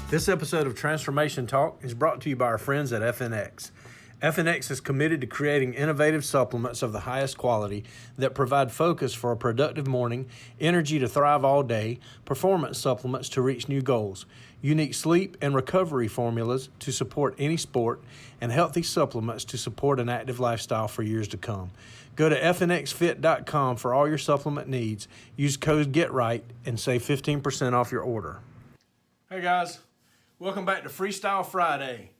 This episode of Transformation Talk is brought to you by our friends at FNX. FNX is committed to creating innovative supplements of the highest quality that provide focus for a productive morning, energy to thrive all day, performance supplements to reach new goals, unique sleep and recovery formulas to support any sport, and healthy supplements to support an active lifestyle for years to come. Go to fnxfit.com for all your supplement needs. Use code GETRIGHT and save 15% off your order. Hey guys, welcome back to Freestyle Friday.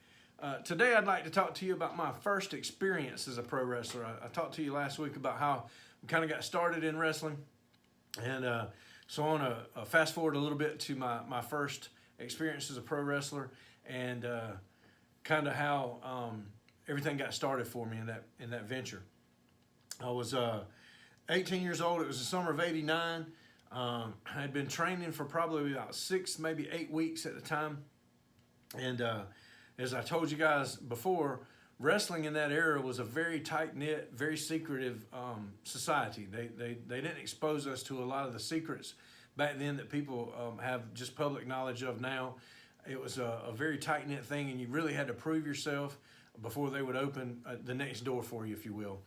Today I'd like to talk to you about my first experience as a pro wrestler. I talked to you last week about how we kind of got started in wrestling. And so I want to fast forward a little bit to my first experience as a pro wrestler and kind of how everything got started for me in that venture. I was 18 years old. It was the summer of '89. I had been training for probably about 6, maybe 8 weeks at the time. And as I told you guys before, wrestling in that era was a very tight-knit, very secretive society. They didn't expose us to a lot of the secrets back then that people have just public knowledge of now. It was a very tight-knit thing, and you really had to prove yourself before they would open the next door for you, if you will.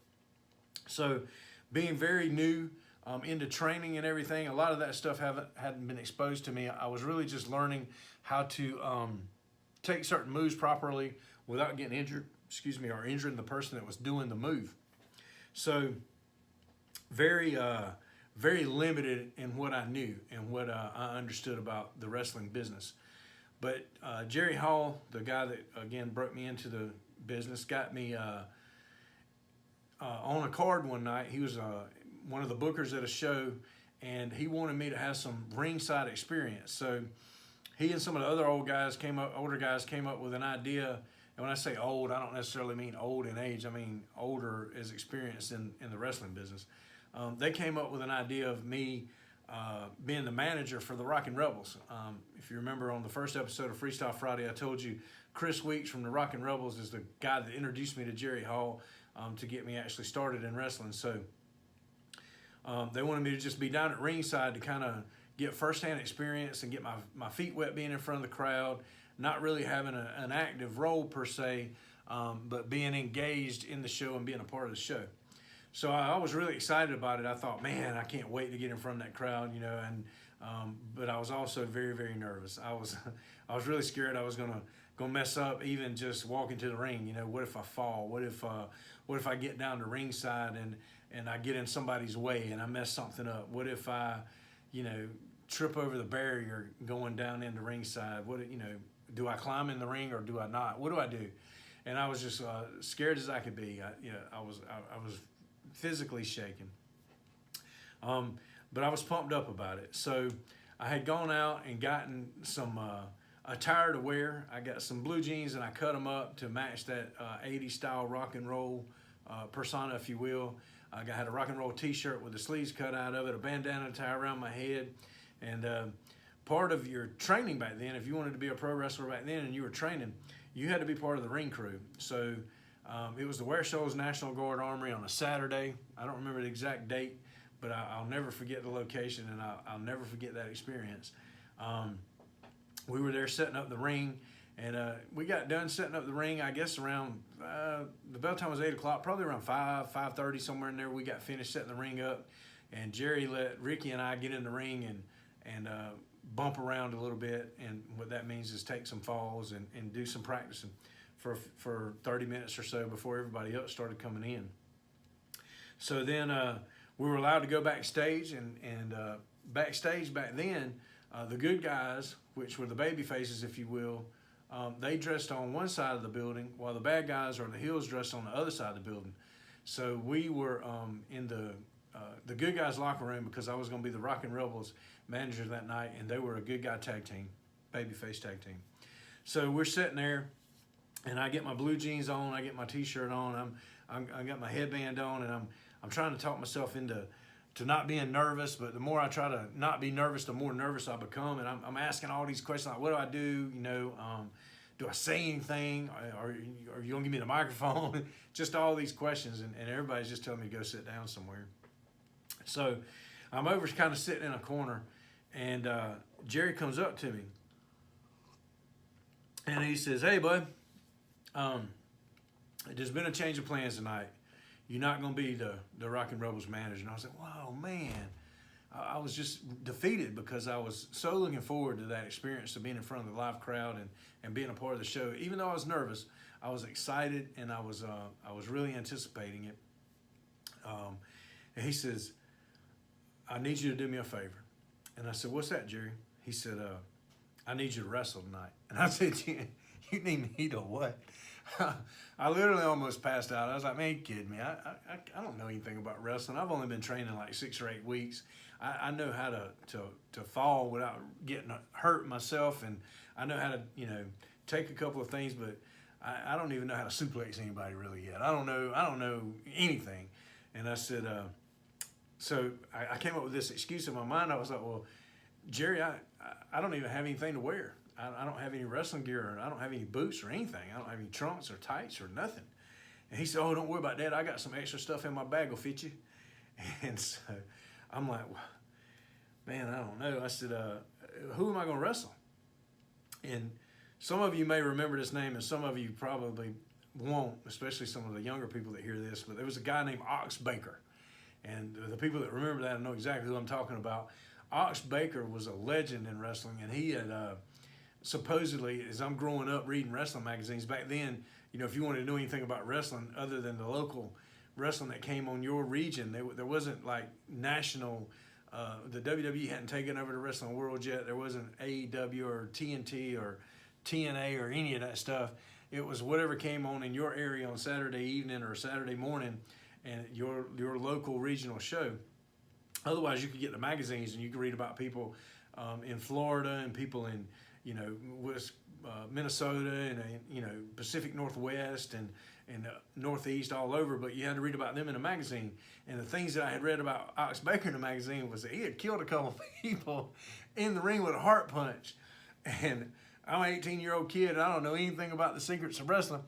So being very new into training and everything, a lot of that stuff hadn't been exposed to me. I was really just learning how to take certain moves properly without getting injured, or injuring the person that was doing the move. So very limited in what I knew and what I understood about the wrestling business. But Jerry Hall, the guy that, again, broke me into the business, got me on a card one night. He was one of the bookers at a show, and he wanted me to have some ringside experience. So he and some of the other older guys came up with an idea. And when I say old, I don't necessarily mean old in age. I mean older as experience in the wrestling business. They came up with an idea of me being the manager for the Rockin' Rebels. If you remember on the first episode of Freestyle Friday, I told you Chris Weeks from the Rockin' Rebels is the guy that introduced me to Jerry Hall to get me actually started in wrestling. So they wanted me to just be down at ringside to kind of get firsthand experience and get my feet wet being in front of the crowd, not really having an active role per se, but being engaged in the show and being a part of the show. So I was really excited about it. I thought, man, I can't wait to get in front of that crowd, and but I was also very, very nervous. I was really scared I was gonna mess up, even just walking to the ring. What if I fall? What if I get down to ringside and I get in somebody's way and I mess something up? What if I, trip over the barrier going down into ringside? Do I climb in the ring or do I not? What do I do? And I was just scared as I could be. I was physically shaking. But I was pumped up about it. So I had gone out and gotten some attire to wear. I got some blue jeans and I cut them up to match that 80s style rock and roll persona, if you will. I had a rock and roll t-shirt with the sleeves cut out of it, a bandana tie around my head. And part of your training back then, if you wanted to be a pro wrestler back then and you were training, you had to be part of the ring crew. So it was the Ware Shoals National Guard Armory on a Saturday. I don't remember the exact date, but I'll never forget the location, and I'll never forget that experience. We were there setting up the ring, and we got done setting up the ring, I guess around, the bell time was 8 o'clock, probably around 5:30, somewhere in there. We got finished setting the ring up, and Jerry let Ricky and I get in the ring and bump around a little bit, and what that means is take some falls and do some practicing for 30 minutes or so before everybody else started coming in. So then we were allowed to go backstage, and backstage back then, the good guys, which were the baby faces, if you will, they dressed on one side of the building, while the bad guys or the heels dressed on the other side of the building. So we were in the good guys locker room, because I was going to be the Rockin' Rebels manager that night, and they were a good guy tag team, babyface tag team. So we're sitting there, and I get my blue jeans on, I get my t-shirt on, I got my headband on, and I'm trying to talk myself into not being nervous. But the more I try to not be nervous, the more nervous I become, and I'm asking all these questions like, what do I do? Do I say anything? Are you gonna give me the microphone? Just all these questions, and everybody's just telling me to go sit down somewhere. So I'm over kind of sitting in a corner, and Jerry comes up to me, And he says, "Hey, bud, um, there's been a change of plans tonight. You're not going to be the Rockin' Rebels manager." And I was like, "Wow, man." I was just defeated because I was so looking forward to that experience of being in front of the live crowd and being a part of the show. Even though I was nervous, I was excited and I was really anticipating it. And he says, "I need you to do me a favor." And I said, "What's that, Jerry?" He said, "I need you to wrestle tonight." And I said, "You need me to what?" I literally almost passed out. I was like, "Man, you kidding me? I don't know anything about wrestling. I've only been training like 6 or 8 weeks. I know how to fall without getting hurt myself, and I know how to take a couple of things, but I don't even know how to suplex anybody really yet. I don't know anything." And I said, so I came up with this excuse in my mind. I was like, "Well, Jerry, I don't even have anything to wear. I don't have any wrestling gear, or I don't have any boots or anything. I don't have any trunks or tights or nothing." And he said, "Oh, don't worry about that. I got some extra stuff in my bag will fit you." And so I'm like, "Well, man, I don't know." I said, "Who am I going to wrestle?" And some of you may remember this name, and some of you probably won't, especially some of the younger people that hear this. But there was a guy named Ox Baker. And the people that remember that know exactly who I'm talking about. Ox Baker was a legend in wrestling, and he had supposedly, as I'm growing up reading wrestling magazines back then, if you wanted to know anything about wrestling other than the local wrestling that came on your region, there wasn't like national. The WWE hadn't taken over the wrestling world yet. There wasn't AEW or TNT or TNA or any of that stuff. It was whatever came on in your area on Saturday evening or Saturday morning, and your local regional show. Otherwise, you could get the magazines and you could read about people in Florida and people in West Minnesota and Pacific Northwest and Northeast all over. But you had to read about them in a magazine. And the things that I had read about Ox Baker in the magazine was that he had killed a couple people in the ring with a heart punch. And I'm an 18-year-old kid and I don't know anything about the secrets of wrestling.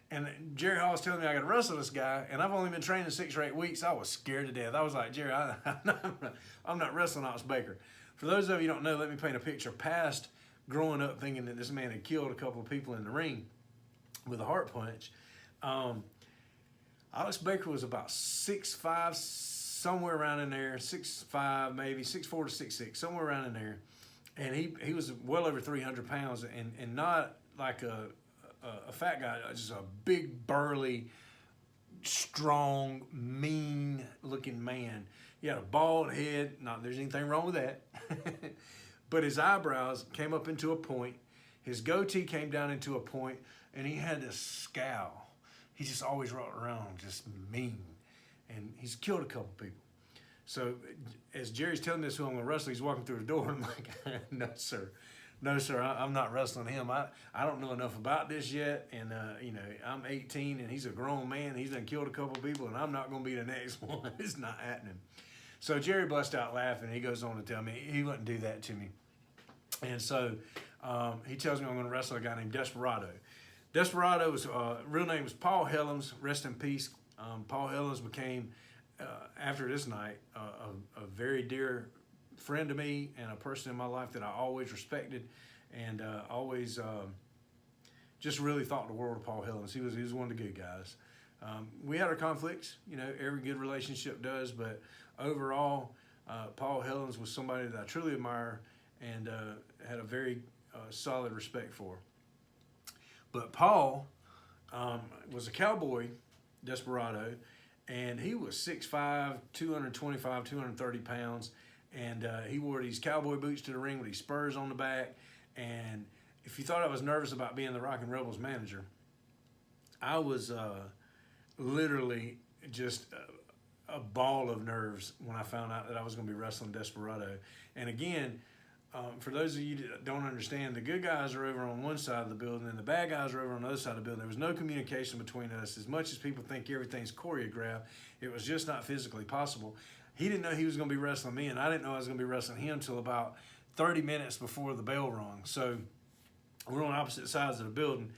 And Jerry Hall was telling me I got to wrestle this guy, and I've only been training 6 or 8 weeks. I was scared to death. I was like, "Jerry, I'm not wrestling Ox Baker." For those of you who don't know, let me paint a picture past growing up thinking that this man had killed a couple of people in the ring with a heart punch. Ox Baker was about 6'5", somewhere around in there, 6'5", maybe 6'4" to 6'6", somewhere around in there. And he was well over 300 pounds and not like a fat guy, just a big, burly, strong, mean-looking man. He had a bald head. Not there's anything wrong with that. But his eyebrows came up into a point. His goatee came down into a point, and he had this scowl. He just always walked around just mean. And he's killed a couple people. So as Jerry's telling me this who I'm going to wrestle, he's walking through the door. I'm like, "No, sir. No, sir, I'm not wrestling him. I don't know enough about this yet. And, I'm 18 and he's a grown man. He's done killed a couple people and I'm not going to be the next one. It's not happening." So Jerry bust out laughing. He goes on to tell me he wouldn't do that to me. And so he tells me I'm going to wrestle a guy named Desperado. Desperado's real name was Paul Helms. Rest in peace. Paul Helms became, after this night, a very dear friend to me and a person in my life that I always respected and always just really thought the world of Paul Helms. He was one of the good guys. We had our conflicts, every good relationship does, but overall, Paul Helms was somebody that I truly admire and had a very solid respect for. But Paul was a cowboy, Desperado, and he was 6'5", 225, 230 pounds. And he wore these cowboy boots to the ring with these spurs on the back. And if you thought I was nervous about being the Rockin' Rebels manager, I was literally just a ball of nerves when I found out that I was going to be wrestling Desperado. And again, for those of you that don't understand, the good guys are over on one side of the building and the bad guys are over on the other side of the building. There was no communication between us. As much as people think everything's choreographed, it was just not physically possible. He didn't know he was going to be wrestling me, and I didn't know I was going to be wrestling him until about 30 minutes before the bell rung. So we're on opposite sides of the building,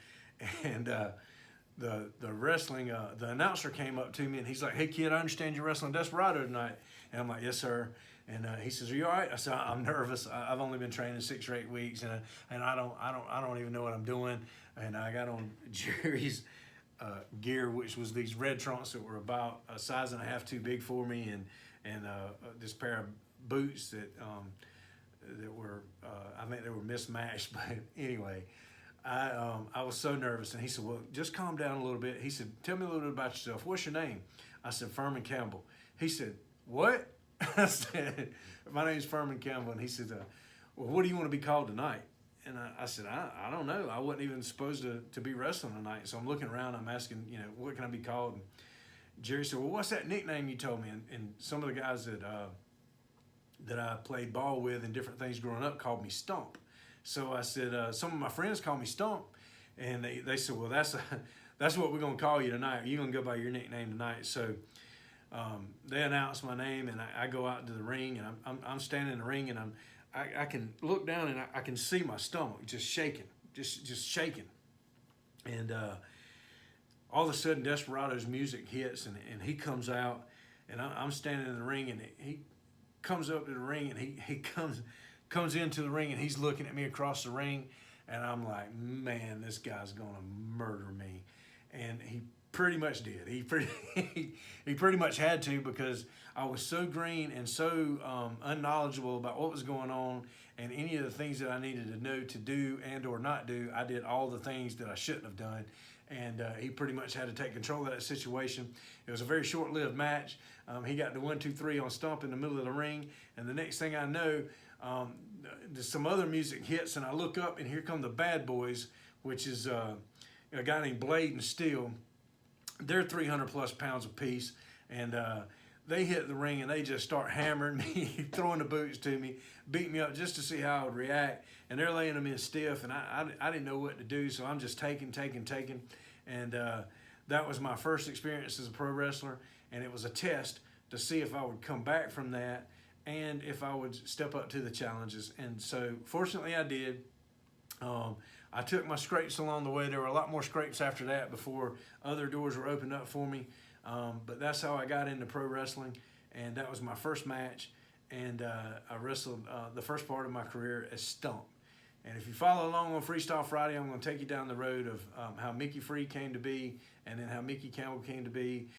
and the wrestling, the announcer came up to me, and he's like, "Hey, kid, I understand you're wrestling Desperado tonight." And I'm like, "Yes, sir." And he says, "Are you all right?" I said, "I'm nervous. I've only been training 6 or 8 weeks, and I don't even know what I'm doing." And I got on Jerry's gear, which was these red trunks that were about a size and a half too big for me, and this pair of boots that were I think they were mismatched, but anyway. I was so nervous, and he said, "Well, just calm down a little bit." He said, "Tell me a little bit about yourself. What's your name?" I said, "Furman Campbell." He said, "What?" I said, "My name's Furman Campbell." And he said, "Well, what do you want to be called tonight?" And I said, I don't know. I wasn't even supposed to be wrestling tonight. So I'm looking around. I'm asking, what can I be called? And Jerry said, "Well, what's that nickname you told me?" And some of the guys that I played ball with and different things growing up called me Stump. So I said, some of my friends call me Stump. And they said, "Well, that's what we're going to call you tonight. You're going to go by your nickname tonight." So they announced my name, and I go out into the ring, and I'm standing in the ring, and I can look down, and I can see my stomach just shaking, just shaking. And all of a sudden, Desperado's music hits, and he comes out, and I'm standing in the ring, and he comes up to the ring, and he comes into the ring, and he's looking at me across the ring, and I'm like, man, this guy's gonna murder me. And he pretty much did. He pretty much had to, because I was so green and so unknowledgeable about what was going on, and any of the things that I needed to know to do and or not do. I did all the things that I shouldn't have done, and he pretty much had to take control of that situation. It was a very short-lived match. He got the 1, 2, 3 on Stump in the middle of the ring, and the next thing I know, some other music hits, and I look up, and here come the Bad Boys, which is a guy named Blade and Steel. They're 300 plus pounds apiece, and they hit the ring, and they just start hammering me, throwing the boots to me, beating me up just to see how I would react. And they're laying them in stiff, and I didn't know what to do, so I'm just taking. And that was my first experience as a pro wrestler, and it was a test to see if I would come back from that and if I would step up to the challenges. And so fortunately I did. I took my scrapes along the way. There were a lot more scrapes after that before other doors were opened up for me. But that's how I got into pro wrestling, and that was my first match. And I wrestled the first part of my career as Stump. And if you follow along on Freestyle Friday, I'm going to take you down the road of how Mickey Free came to be, and then how Mickey Campbell came to be,